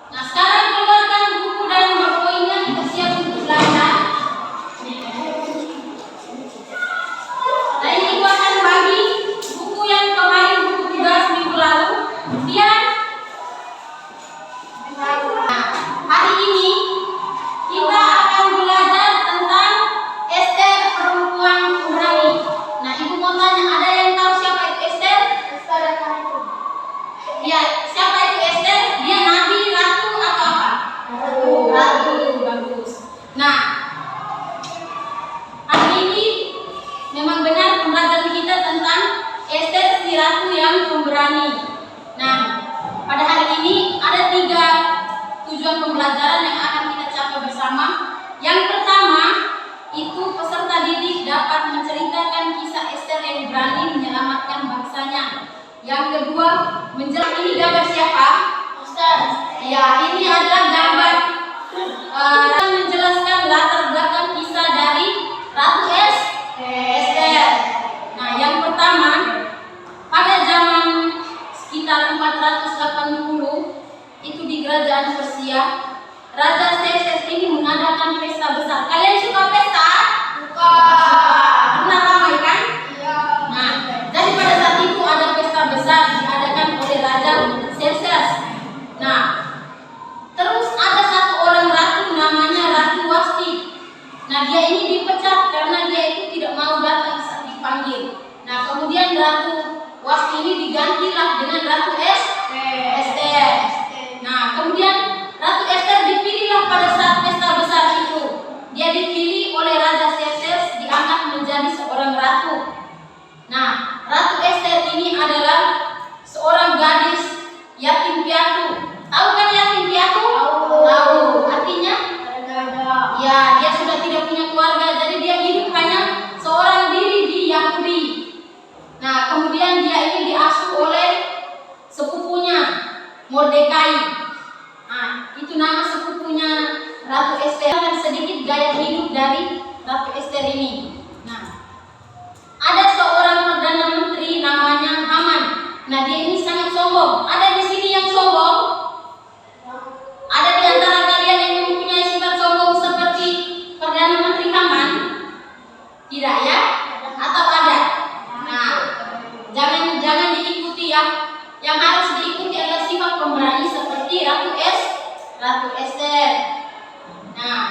Nah, sekarang keluarkan buku dan poinnya, kita siap untuk belajar. Nah, ini gua akan bagi buku yang kemarin, buku tugas minggu lalu. Kemudian hari ini kita akan belajar tentang Ester perempuan pemberani. Nah, ibu mau tanya, ada yang tahu siapa itu Ester? Ya, siapa itu Ester? Dia nabi, ratu atau apa? Ratu. Bagus. Nah, hari ini memang benar pembelajaran kita tentang Ester si ratu yang pemberani. Nah, pada hari ini ada 3 tujuan pembelajaran yang akan kita capai bersama. Yang pertama, itu peserta didik dapat menceritakan kisah Ester yang berani menyelamatkan bangsanya. Yang kedua, menjelaskan ini gambar siapa? Ustaz. Ya, ini adalah gambar menjelaskan latar belakang kisah dari Ratu Ester. Nah, yang pertama, pada zaman sekitar 480 itu di kerajaan Persia, Raja Xerxes ini mengadakan pesta besar. Kalian suka pesta? Suka. Pernah ramai kan? Iya. Nah, jadi pada saat itu ada pesta besar diadakan oleh Raja Xerxes. Nah, terus ada satu orang ratu namanya Ratu Wasti. Nah, dia ini dipecat karena dia itu tidak mau datang saat dipanggil. Nah, kemudian Ratu Wasti ini digantilah dengan Ratu Ester. Nah, kemudian Ratu Ester dipilihlah pada saat pesta besar itu. Dia dipilih oleh Raja Xerxes, diangkat menjadi seorang ratu. Nah, Ratu Ester ini adalah seorang gadis yatim piatu. Tahu kan yatim piatu? Tahu. Artinya? Ya, dia sudah tidak punya keluarga, jadi dia hidup hanya seorang diri di Yahudi. Nah, kemudian dia ini diasuh oleh sepupunya Mordekai. Nah, itu nama sepupunya Ratu Ester. Dan sedikit gaya hidup dari Ratu Ester ini. Nah, ada seorang perdana menteri namanya Haman. Nah, dia ini sangat sombong. Ada di sini yang sombong? Ada di antara kalian yang mempunyai sifat sombong seperti perdana menteri Haman? Tidak ya? Atau ada? Nah, jangan diikuti ya. Yang harus diikuti adalah sifat pemberani seperti Ratu Ester. Nah,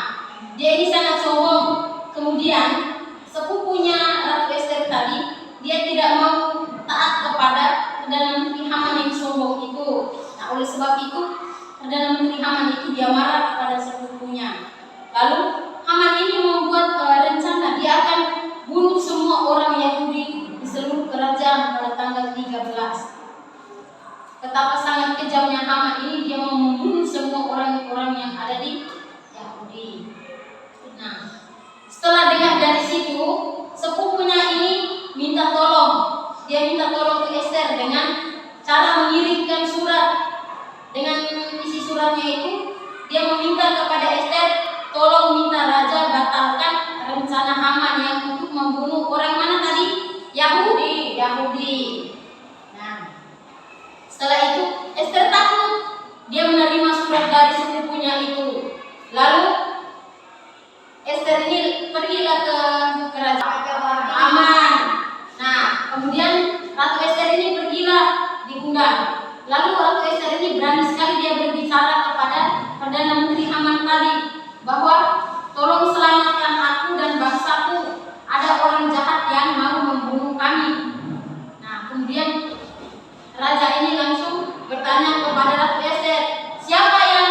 dia ini sangat sombong. Kemudian sepupunya Ratu Ester tadi, dia tidak mau taat kepada perdana menteri Haman yang sombong itu. Nah, oleh sebab itu perdana menteri Haman itu dia marah kepada sepupunya. Lalu Haman ini membuat rencana dia akan bunuh semua orang Yahudi di seluruh kerajaan pada tanggal 13. Betapa sangat kejamnya Haman ini, dia mau membunuh semua orang-orang yang ada di Yahudi. Nah, setelah dengar dari situ, sepupunya ini minta tolong. Dia minta tolong ke Ester dengan cara mengirimkan surat. Dengan isi suratnya itu, dia meminta kepada Ester, tolong minta raja batalkan rencana Haman yang untuk membunuh orang mana tadi? Yahudi. Nah, setelah itu Ester takut. Dia menerima surat dari sepupunya itu. Lalu Ester ini pergilah ke kerajaan Haman. Nah, kemudian Ratu Ester ini pergilah diundang. Lalu Ratu Ester ini berani sekali dia berbicara kepada perdana menteri Haman tadi bahwa tolong selamatkan aku dan bangsaku. Ada orang jahat yang mau membunuh kami. Nah, kemudian raja ini langsung bertanya kepada Ratu Ester, siapa yang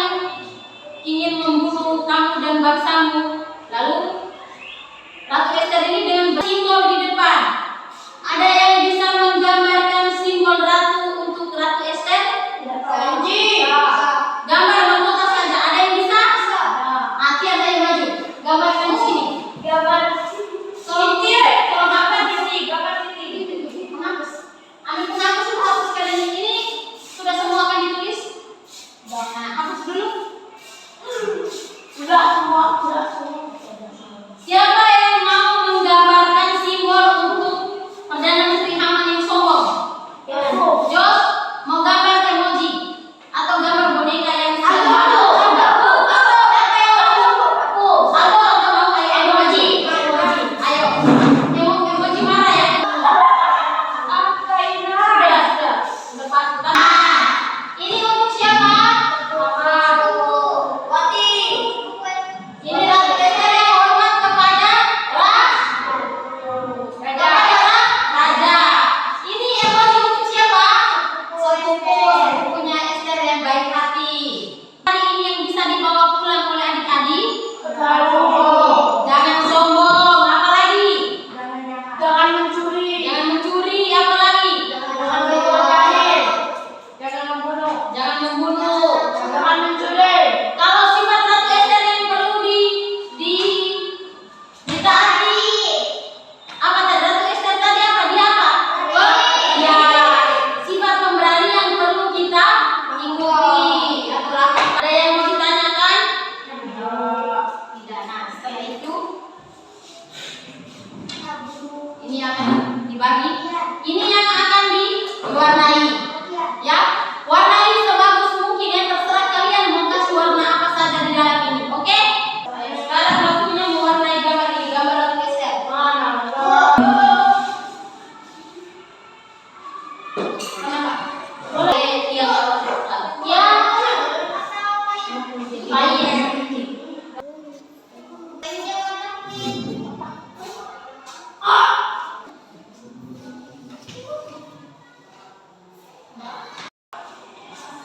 Lain.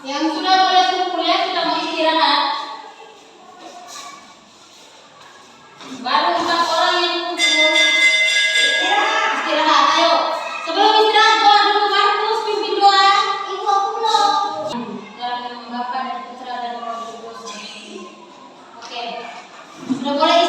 Yang sudah boleh kumpul ya, kita mau istirahat. Baru 4 orang yang kumpul. Istirahat, ayo. Sebelum istirahat doa dulu, Markus pimpin doa. Ibu aku belum. Dalam nama Bapa dan Putra dan Roh Kudus. Oke. Sudah boleh